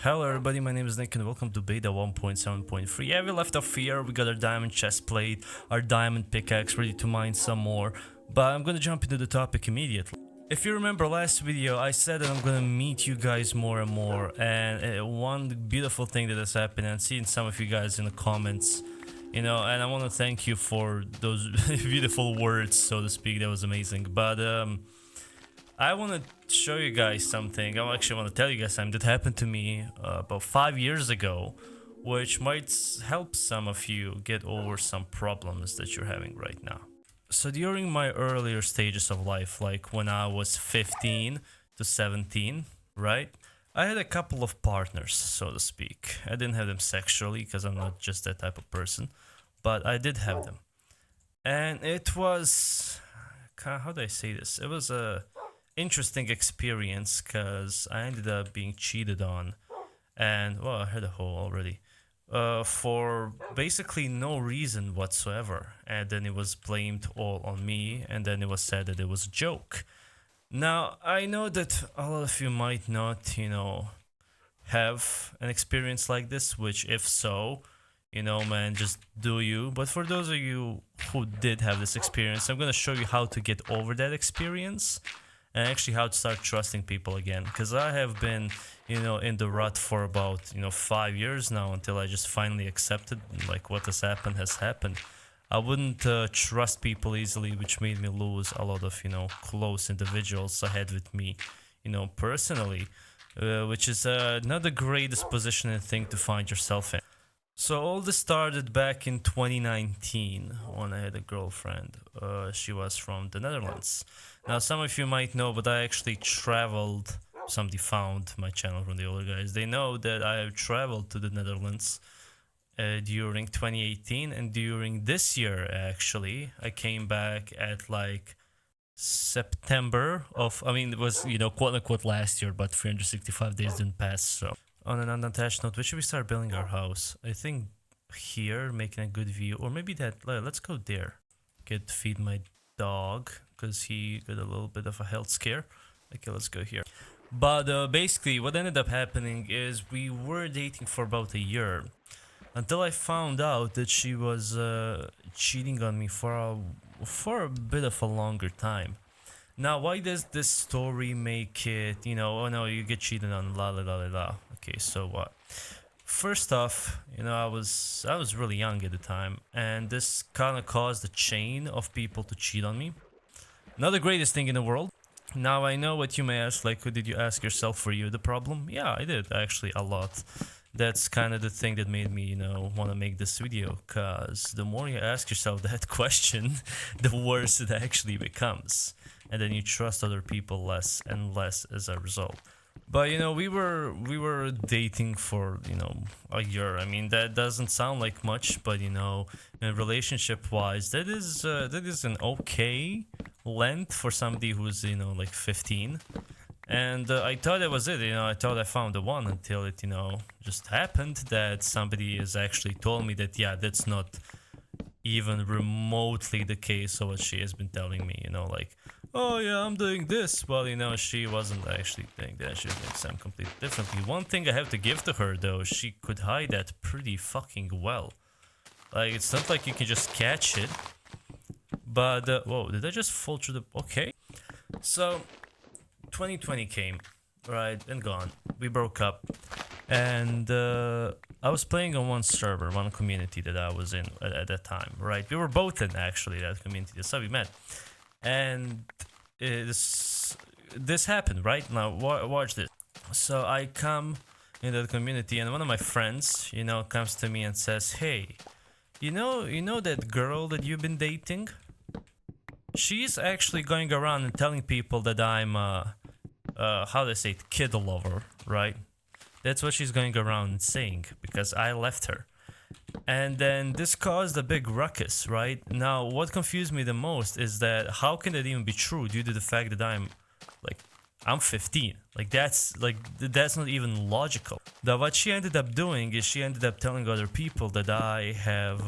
Hello everybody, my name is Nick and welcome to beta 1.7.3. Yeah, we left off here, we got our diamond chest plate, our diamond pickaxe ready to mine some more, but I'm gonna jump into the topic immediately. If you remember last video, I said that I'm gonna meet you guys more and more, and one beautiful thing that has happened, and seeing some of you guys in the comments, and I want to thank you for those beautiful words, so to speak. That was amazing. But I want to show you guys something. I actually want to tell you guys something that happened to me about 5 years ago, which might help some of you get over some problems that you're having right now. So during my earlier stages of life, like when I was 15 to 17, right? I had a couple of partners, so to speak. I didn't have them sexually because I'm not just that type of person, but I did have them. And it was, how do I say this? It was a interesting experience because I ended up being cheated on, and well, I had a hole already, for basically no reason whatsoever. And then it was blamed all on me, and then it was said that it was a joke. Now, I know that a lot of you might not, have an experience like this, which if so, man, just do you. But for those of you who did have this experience, I'm gonna show you how to get over that experience and actually how to start trusting people again. Because I have been, in the rut for about, 5 years now until I just finally accepted, like, what has happened. I wouldn't trust people easily, which made me lose a lot of, close individuals I had with me, personally, which is not the greatest positioning thing to find yourself in. So all this started back in 2019 when I had a girlfriend. She was from the Netherlands. Now some of you might know, but I actually traveled. Somebody found my channel from the older guys. They know that I have traveled to the Netherlands during 2018, and during this year actually I came back at like September of, it was, quote unquote last year, but 365 days didn't pass. So on an unattached note, where should we start building our house? I think here, making a good view, or maybe that, let's go there. Get to feed my dog because he got a little bit of a health scare. Okay, let's go here. But basically what ended up happening is we were dating for about a year until I found out that she was cheating on me for a bit of a longer time. Now, why does this story make it, oh no, you get cheated on, la la la la la. Okay, so what? First off, I was really young at the time, and this kind of caused a chain of people to cheat on me. Not the greatest thing in the world. Now, I know what you may ask, like, did you ask yourself, were you the problem? Yeah, I did, actually, a lot. That's kind of the thing that made me, want to make this video, because the more you ask yourself that question, the worse it actually becomes. And then you trust other people less and less as a result. But we were dating for a year. I mean, that doesn't sound like much, but relationship wise, that is an okay length for somebody who's like 15. And I thought that was it. I thought I found the one until it just happened that somebody has actually told me that, yeah, that's not even remotely the case of what she has been telling me. Like, oh yeah, I'm doing this. Well, she wasn't actually doing that. She was doing something completely differently. One thing I have to give to her, though, she could hide that pretty fucking well. Like, it's not like you can just catch it. But, whoa, did I just fall through the... Okay. So, 2020 came, right, and gone. We broke up. And I was playing on one server, one community that I was in at that time, right? We were both in, actually, that community. That's how we met. And this happened, right? Now, watch this. So I come into the community, and one of my friends, comes to me and says, hey, you know that girl that you've been dating? She's actually going around and telling people that I'm, how do I say it, kid lover, right? That's what she's going around saying, because I left her. And then this caused a big ruckus, right? Now, what confused me the most is that how can that even be true due to the fact that I'm 15. Like, that's not even logical. Now, what she ended up doing is she ended up telling other people that I have,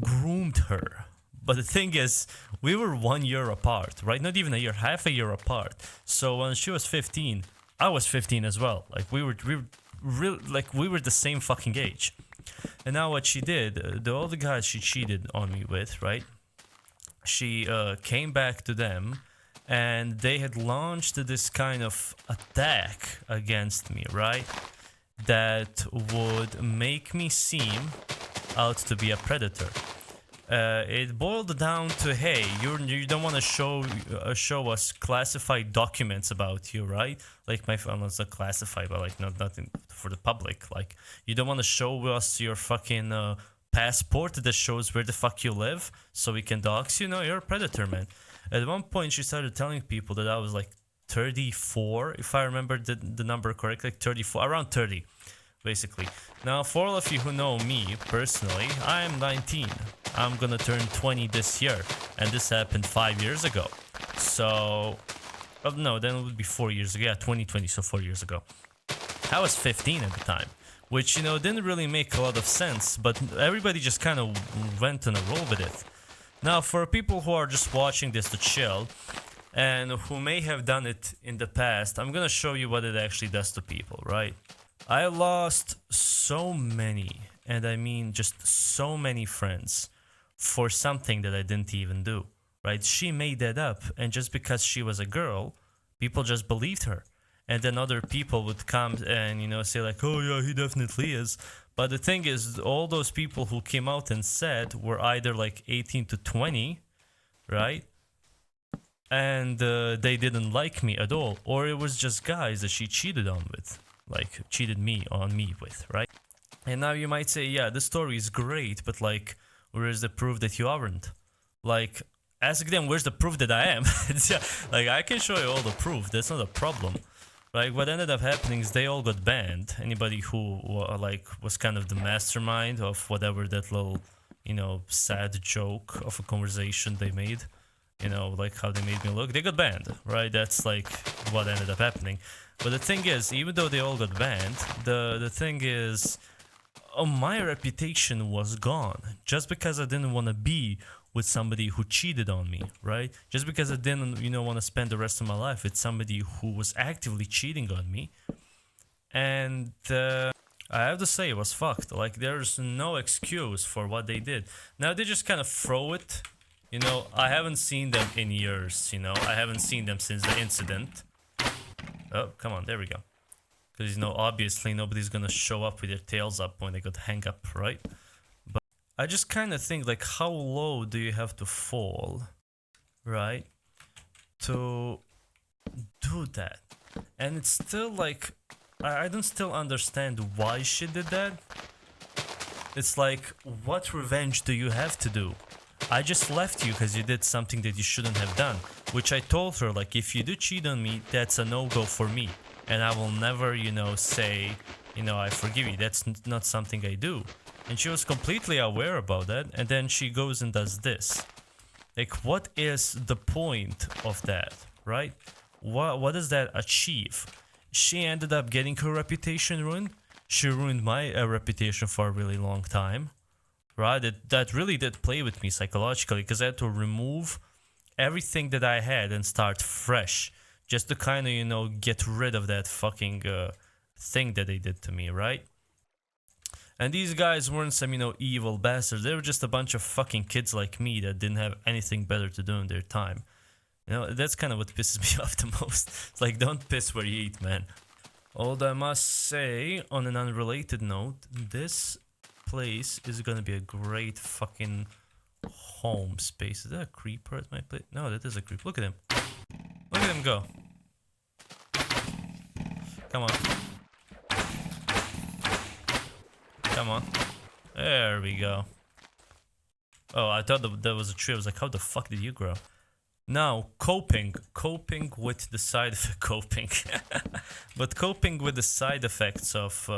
groomed her. But the thing is, we were 1 year apart, right? Not even a year, half a year apart. So when she was 15, I was 15 as well. Like we were real, like we were the same fucking age. And now what she did, all the guys she cheated on me with, right? She came back to them, and they had launched this kind of attack against me, right? That would make me seem out to be a predator. It boiled down to, hey, you don't want to show us classified documents about you, right? Like my phone was not classified, but like nothing for the public. Like you don't want to show us your fucking passport that shows where the fuck you live, so we can dox you. No, you're a predator, man. At one point, she started telling people that I was like 34, if I remember the number correctly, like 34, around 30. Basically. Now, for all of you who know me personally, I am 19. I'm gonna turn 20 this year, and this happened 5 years ago. So, oh, no, then it would be 4 years ago. Yeah, 2020, so 4 years ago. I was 15 at the time, which, you know, didn't really make a lot of sense, but everybody just kind of went on a roll with it. Now, for people who are just watching this to chill, and who may have done it in the past, I'm gonna show you what it actually does to people, right? I lost so many, and I mean just so many friends for something that I didn't even do, right? She made that up, and just because she was a girl, people just believed her. And then other people would come and, you know, say like, oh yeah, he definitely is. But the thing is, all those people who came out and said were either like 18 to 20, right? And they didn't like me at all, or it was just guys that she cheated on with. Like, cheated on me with, right? And now you might say, yeah, the story is great, but like, where is the proof that you aren't? Like, ask them, where's the proof that I am? Like, I can show you all the proof, that's not a problem. Like, what ended up happening is they all got banned. Anybody who, like, was kind of the mastermind of whatever that little, you know, sad joke of a conversation they made, you know, like how they made me look, they got banned, right? That's like what ended up happening. But the thing is, even though they all got banned, the thing is, my reputation was gone. Just because I didn't want to be with somebody who cheated on me, right? Just because I didn't, you know, want to spend the rest of my life with somebody who was actively cheating on me. And I have to say, it was fucked. Like, there's no excuse for what they did. Now, they just kind of throw it. You know, I haven't seen them in years, you know. I haven't seen them since the incident. Oh, come on, there we go. Because, you know, obviously nobody's gonna show up with their tails up when they got hang up, right? But I just kind of think, like, how low do you have to fall, right? To do that. And it's still, like, I don't still understand why she did that. It's like, what revenge do you have to do? I just left you because you did something that you shouldn't have done. Which I told her, like, if you do cheat on me, that's a no-go for me. And I will never, you know, say, you know, I forgive you. That's not something I do. And she was completely aware about that. And then she goes and does this. Like, what is the point of that, right? What does that achieve? She ended up getting her reputation ruined. She ruined my reputation for a really long time. Right, that really did play with me psychologically, because I had to remove everything that I had and start fresh, just to kind of, you know, get rid of that fucking thing that they did to me, right? And these guys weren't some, you know, evil bastards. They were just a bunch of fucking kids like me that didn't have anything better to do in their time. You know, that's kind of what pisses me off the most. It's like, don't piss where you eat, man. Although I must say, on an unrelated note, this place is gonna be a great fucking home space. Is that a creeper at my place? No, that is a creeper. Look at him. Look at him go. Come on. Come on. There we go. Oh, I thought that was a tree. I was like, how the fuck did you grow? Now, coping with the side effects, but coping with the side effects of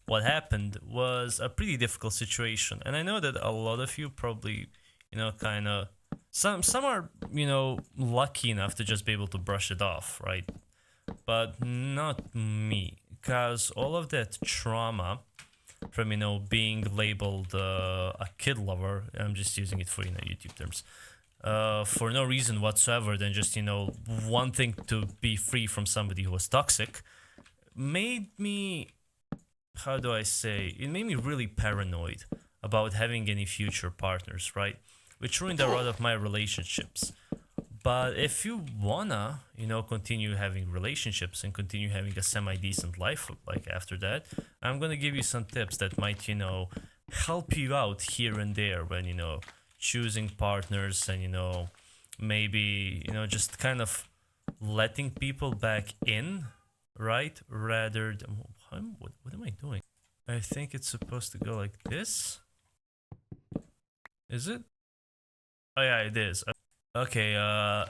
what happened was a pretty difficult situation. And I know that a lot of you probably, you know, kind of, some are, you know, lucky enough to just be able to brush it off, right? But not me, because all of that trauma from, you know, being labeled a kid lover, I'm just using it for, you know, YouTube terms, for no reason whatsoever than just, wanting to be free from somebody who was toxic, made me, how do I say, it made me really paranoid about having any future partners, right? Which ruined a lot of my relationships. But if you wanna, continue having relationships and continue having a semi-decent life like after that, I'm gonna give you some tips that might, help you out here and there when, choosing partners and, maybe, just kind of letting people back in, right? Rather than, what am I doing? I think it's supposed to go like this. Is it? Oh yeah, it is. Okay,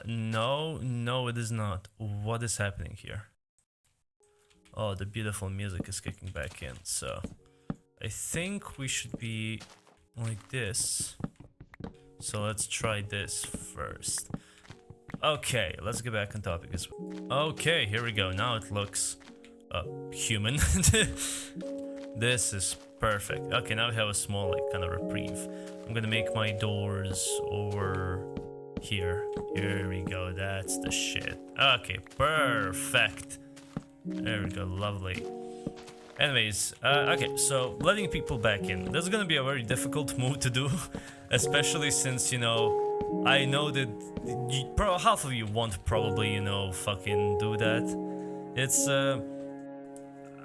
no, it is not. What is happening here? Oh, the beautiful music is kicking back in, so I think we should be like this. So let's try this first. Okay, let's get back on topic. Okay, here we go. Now it looks human. This is perfect. Okay, now we have a small kind of reprieve. I'm gonna make my doors over here. Here we go. That's the shit. Okay, perfect. There we go. Lovely. Anyways, okay, so letting people back in. That's gonna be a very difficult move to do, especially since, I know that half of you won't probably, fucking do that. It's,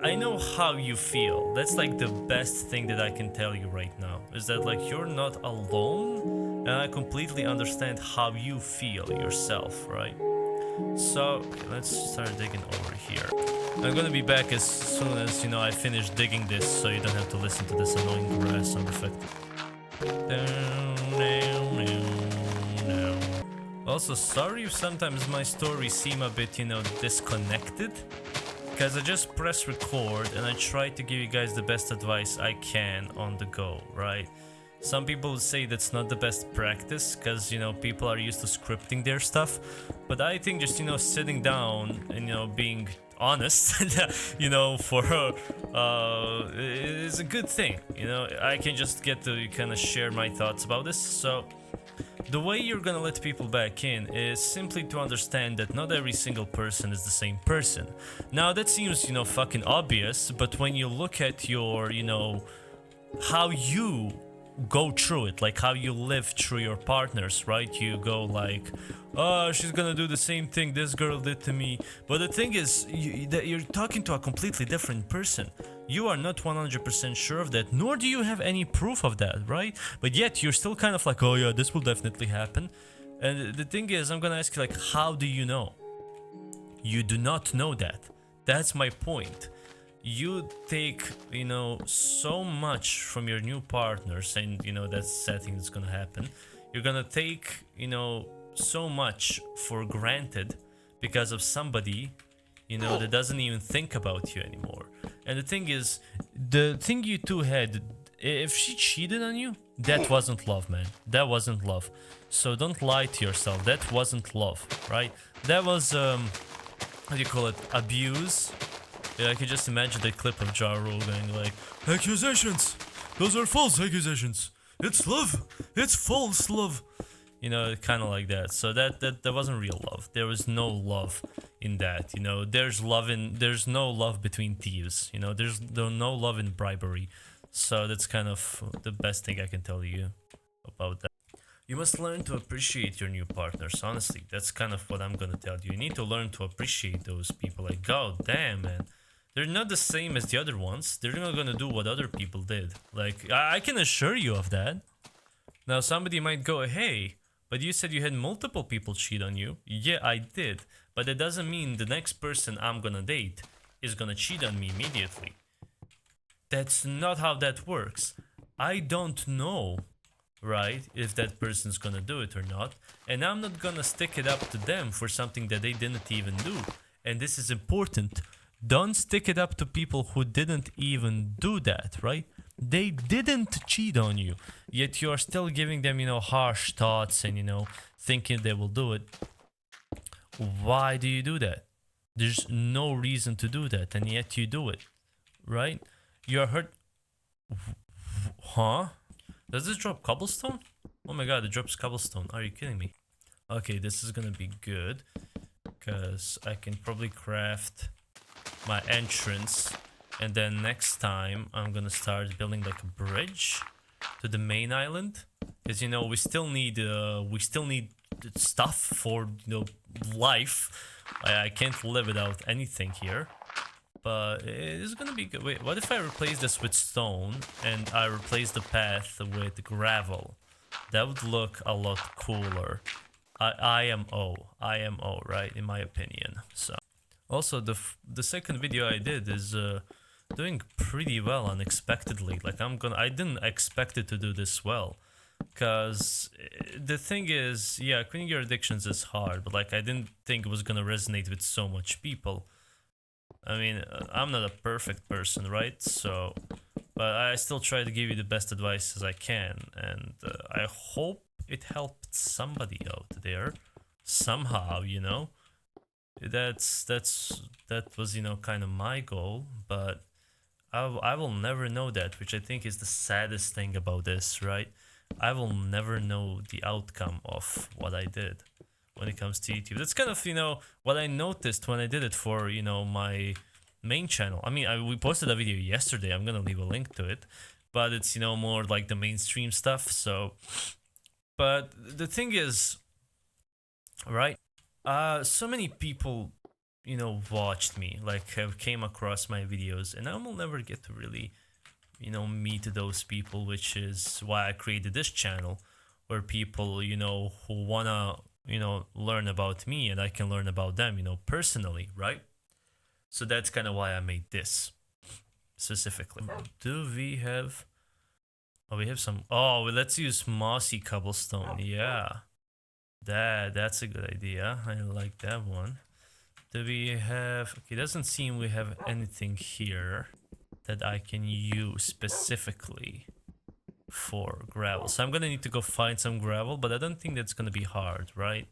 I know how you feel. That's like the best thing that I can tell you right now, is that like you're not alone, and I completely understand how you feel yourself, right? So, okay, let's start digging over here. I'm gonna be back as soon as, I finish digging this, so you don't have to listen to this annoying grass sound effect. Also, sorry if sometimes my stories seem a bit, disconnected, because I just press record and I try to give you guys the best advice I can on the go, right? Some people would say that's not the best practice because, people are used to scripting their stuff. But I think just, sitting down and, being honest, for is a good thing. I can just get to kind of share my thoughts about this. So the way you're gonna let people back in is simply to understand that not every single person is the same person. Now that seems, fucking obvious, but when you look at your, how you go through it, like how you live through your partners, right? You go like, oh, she's gonna do the same thing this girl did to me. But the thing is, you're talking to a completely different person. You are not 100% sure of that, nor do you have any proof of that, right? But yet you're still kind of like, oh yeah, this will definitely happen. And the thing is, I'm gonna ask you, like, how do you know? You do not know that. That's my point. You take, so much from your new partners, and, that's setting that's gonna happen. You're gonna take, so much for granted because of somebody, that doesn't even think about you anymore. And the thing is, the thing you two had, if she cheated on you, that wasn't love, man. That wasn't love. So don't lie to yourself. That wasn't love, right? That was, how do you call it? Abuse. Yeah, I can just imagine the clip of Ja Rule going like, accusations! Those are false accusations! It's love! It's false love! Kind of like that. So that wasn't real love. There was no love in that. There's no love between thieves. There's no love in bribery. So that's kind of the best thing I can tell you about that. You must learn to appreciate your new partners, honestly. That's kind of what I'm gonna tell you. You need to learn to appreciate those people. Like, god damn, man. They're not the same as the other ones. They're not gonna do what other people did. Like, I can assure you of that. Now, somebody might go, hey, but you said you had multiple people cheat on you. Yeah, I did. But that doesn't mean the next person I'm gonna date is gonna cheat on me immediately. That's not how that works. I don't know, right, if that person's gonna do it or not. And I'm not gonna stick it up to them for something that they didn't even do. And this is important. Don't stick it up to people who didn't even do that, right? They didn't cheat on you, yet you are still giving them, harsh thoughts and, thinking they will do it. Why do you do that? There's no reason to do that, and yet you do it, right? You're hurt. Huh? Does this drop cobblestone? Oh my god, it drops cobblestone. Are you kidding me? Okay, this is gonna be good. Because I can probably craft my entrance. And then next time, I'm gonna start building like a bridge to the main island. Because, you know, we still need stuff for, you know, life. I can't live without anything here. But it's gonna be good. Wait, what if I replace this with stone and I replace the path with gravel? That would look a lot cooler. IMO, right? In my opinion. So, also the second video I did is doing pretty well unexpectedly. Like I didn't expect it to do this well. Cause the thing is, yeah, quitting your addictions is hard, but like I didn't think it was gonna resonate with so much people. I mean, I'm not a perfect person, right? So, but I still try to give you the best advice as I can, and I hope it helped somebody out there somehow. You know, that was, you know, kind of my goal, but I will never know that, which I think is the saddest thing about this, right? I will never know the outcome of what I did when it comes to YouTube. That's kind of, you know, what I noticed when I did it for, you know, my main channel. I mean, we posted a video yesterday. I'm gonna leave a link to it, but it's, you know, more like the mainstream stuff. So, but the thing is, right? So many people, you know, watched me, like have came across my videos, and I will never get to really, you know, meet those people, which is why I created this channel, where people, you know, who wanna, you know, learn about me and I can learn about them, you know, personally, right? So that's kind of why I made this specifically. Do we have? Oh, we have some. Oh, well, let's use mossy cobblestone. Yeah, that's a good idea. I like that one. Do we have? Okay, doesn't seem we have anything here that I can use specifically for gravel. So I'm gonna need to go find some gravel, but I don't think that's gonna be hard, right?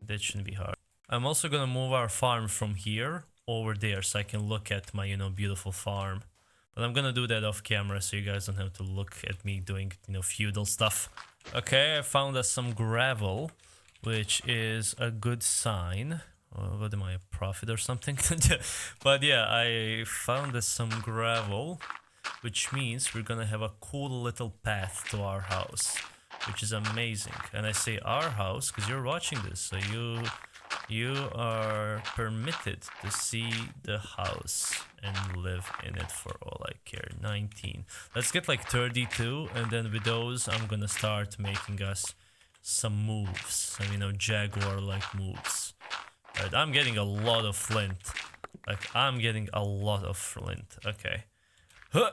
That shouldn't be hard. I'm also gonna move our farm from here over there so I can look at my, you know, beautiful farm. But I'm gonna do that off camera so you guys don't have to look at me doing, you know, feudal stuff. Okay, I found us some gravel, which is a good sign. What am I, a prophet or something? But yeah, I found us some gravel, which means we're gonna have a cool little path to our house, which is amazing. And I say our house because you're watching this, so you are permitted to see the house and live in it for all I care. 19. Let's get like 32, and then with those, I'm gonna start making us some moves, some, you know, jaguar-like moves. Right, I'm getting a lot of flint. Like, I'm getting a lot of flint. Okay. Huh.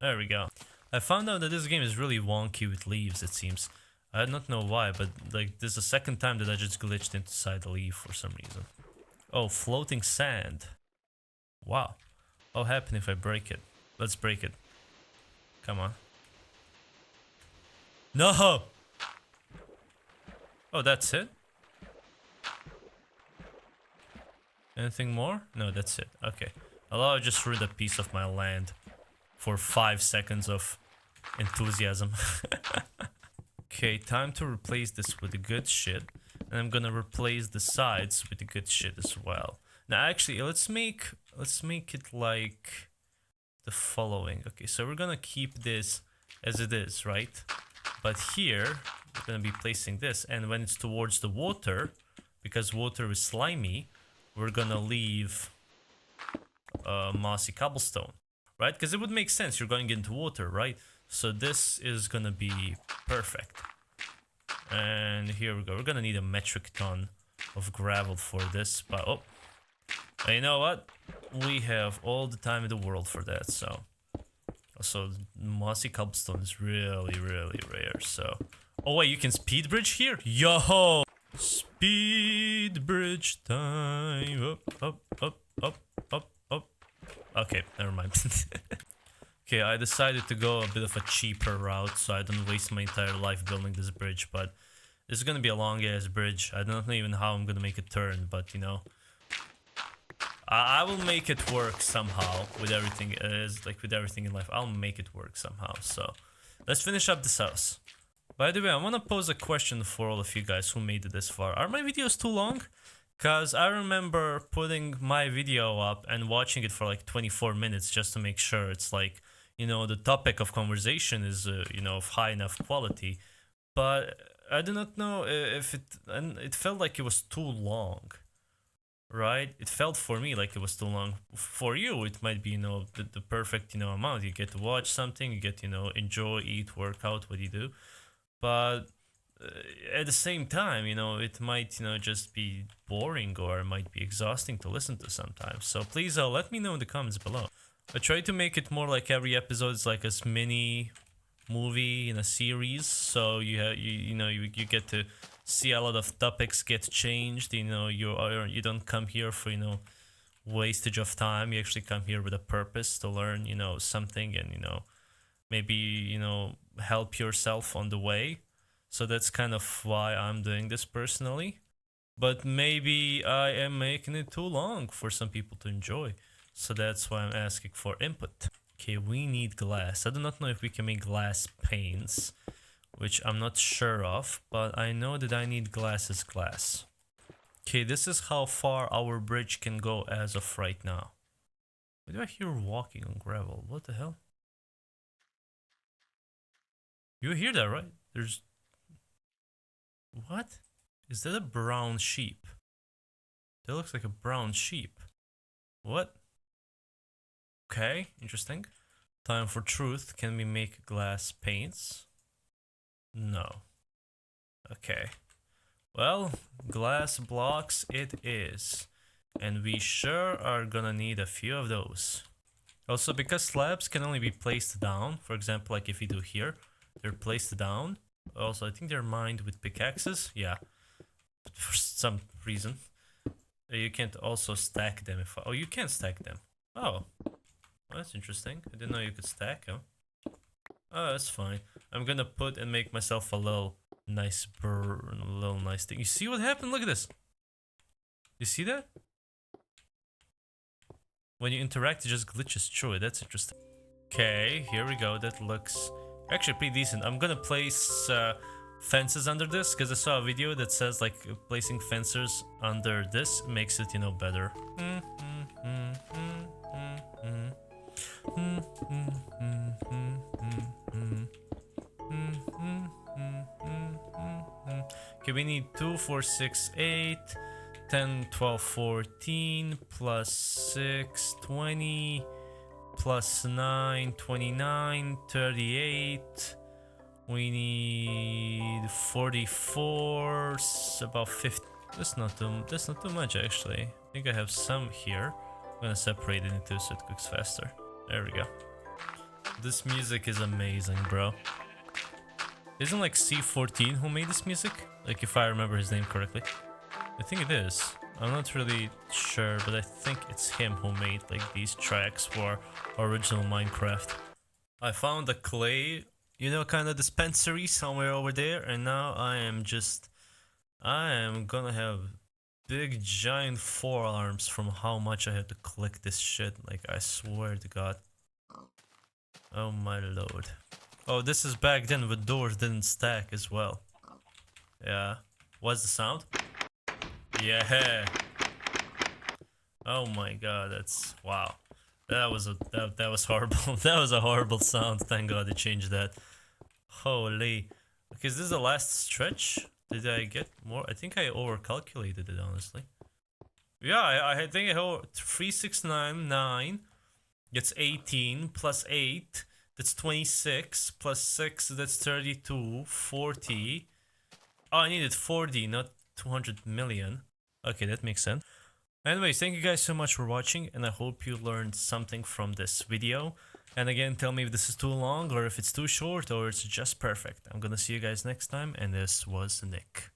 There we go. I found out that this game is really wonky with leaves, it seems. I don't know why, but like this is the second time that I just glitched inside the leaf for some reason. Oh, floating sand. Wow. What'll happen if I break it? Let's break it. Come on. No! Oh, that's it? Anything more? No, that's it. Okay. I'll just rid a piece of my land for 5 seconds of enthusiasm. Okay, time to replace this with the good shit. And I'm gonna replace the sides with the good shit as well. Now actually, let's make it like the following. Okay, so we're gonna keep this as it is, right? But here, we're gonna be placing this, and when it's towards the water, because water is slimy, we're gonna leave mossy cobblestone, right? Because it would make sense, you're going into water, right? So this is gonna be perfect. And here we go. We're gonna need a metric ton of gravel for this, but oh, and you know what? We have all the time in the world for that. So mossy cobblestone is really, really rare. So, oh wait, you can speed bridge here? Yo, speed bridge time. Up. Okay, never mind. Okay, I decided to go a bit of a cheaper route so I don't waste my entire life building this bridge, but this is gonna be a long ass bridge. I don't know even how I'm gonna make it turn, but you know, I will make it work somehow with everything. With everything in life, I'll make it work somehow. So let's finish up this house. By the way, I want to pose a question for all of you guys who made it this far. Are my videos too long? Cause I remember putting my video up and watching it for like 24 minutes just to make sure it's like, you know, the topic of conversation is, you know, of high enough quality. But I do not know if it felt like it was too long, right? It felt for me like it was too long. For you, it might be, you know, the perfect, you know, amount. You get to watch something, you get, you know, enjoy, eat, work out, what you do. But at the same time, you know, it might, you know, just be boring or it might be exhausting to listen to sometimes. So please let me know in the comments below. I try to make it more like every episode is like a mini movie in a series, so you get to see a lot of topics get changed. You know, you don't come here for, you know, wastage of time. You actually come here with a purpose to learn, you know, something, and, you know, maybe, you know, help yourself on the way. So that's kind of why I'm doing this personally. But maybe I am making it too long for some people to enjoy. So that's why I'm asking for input. Okay, we need glass. I do not know if we can make glass panes, which I'm not sure of, but I know that I need glass as glass. Okay, this is how far our bridge can go as of right now. Why do I hear walking on gravel? What the hell? You hear that, right? There's... What? Is that a brown sheep? That looks like a brown sheep. What? Okay, interesting. Time for truth. Can we make glass paints? No. Okay. Well, glass blocks it is. And we sure are gonna need a few of those. Also, because slabs can only be placed down, for example, like if you do here, they're placed down. Also, I think they're mined with pickaxes. Yeah. For some reason. You can't also stack them if... Oh, you can stack them. Oh. Well, that's interesting. I didn't know you could stack them. Oh, that's fine. I'm gonna put and make myself a little nice thing. You see what happened? Look at this. You see that? When you interact, it just glitches through it. That's interesting. Okay, here we go. That looks actually pretty decent. I'm gonna place fences under this because I saw a video that says like placing fences under this makes it, you know, better. Okay, we need 2, 4, 6, 8, 10, 12, 14, plus 6, 20, plus 9, 29, 38. We need 44, about 50. That's not too much actually. I think I have some here. I'm gonna separate it into so it cooks faster. There we go. This music is amazing, bro. Isn't like C14 who made this music? Like if I remember his name correctly. I think it is. I'm not really sure, but I think it's him who made like these tracks for original Minecraft. I found a clay, you know, kind of dispensary somewhere over there, and now I am gonna have big giant forearms from how much I have to click this shit. Like, I swear to God. Oh my lord. Oh, this is back then when doors didn't stack as well. Yeah. What's the sound? Yeah. Oh my god, that's... Wow. That was horrible. That was a horrible sound. Thank god they changed that. Holy. Okay, is this the last stretch? Did I get more? I think I overcalculated it, honestly. Yeah, I think I 3699 gets 18 plus 8. That's 26 plus 6. That's 32. 40. Oh, I needed 40, not 200 million. Okay, that makes sense. Anyways, thank you guys so much for watching, and I hope you learned something from this video. And again, tell me if this is too long, or if it's too short, or it's just perfect. I'm gonna see you guys next time, and this was Nick.